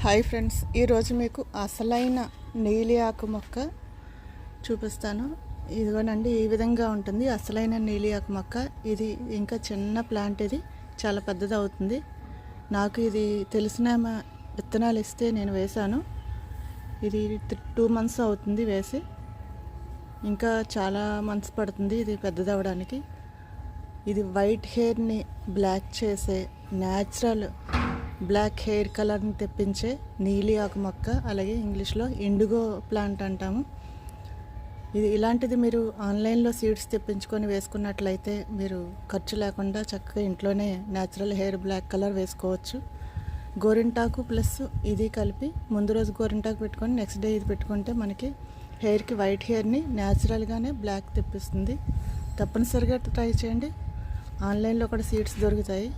Hi friends, ఈరోజు మీకు అసలైన నీలి ఆకు మొక్క చూపిస్తాను. ఇదిగోనండి, ఈ విధంగా ఉంటుంది అసలైన నీలి ఆకు మొక్క. ఇది ఇంకా చిన్న ప్లాంట్, ఇది చాలా పెద్దది అవుతుంది. నాకు ఇది తెలిసిన విత్తనాలు ఇస్తే నేను వేశాను. ఇది 2 months అవుతుంది వేసి, ఇంకా చాలా మంత్స్ పడుతుంది ఇది పెద్దదవడానికి. ఇది వైట్ హెయిర్ని బ్లాక్ చేసే న్యాచురల్ బ్లాక్ హెయిర్ కలర్ని తెప్పించే నీలి ఆకు మొక్క, అలాగే ఇంగ్లీష్లో ఇండిగో ప్లాంట్ అంటాము. ఇలాంటిది మీరు ఆన్లైన్లో సీడ్స్ తెప్పించుకొని వేసుకున్నట్లయితే మీరు ఖర్చు లేకుండా చక్కగా ఇంట్లోనే న్యాచురల్ హెయిర్ బ్లాక్ కలర్ వేసుకోవచ్చు. గోరింటాకు ప్లస్ ఇది కలిపి ముందు రోజు గోరింటాకు పెట్టుకొని నెక్స్ట్ డే ఇది పెట్టుకుంటే మనకి హెయిర్కి వైట్ హెయిర్ని న్యాచురల్గానే బ్లాక్ తెప్పిస్తుంది. తప్పనిసరిగా ట్రై చేయండి. ఆన్లైన్లో కూడా సీడ్స్ దొరుకుతాయి.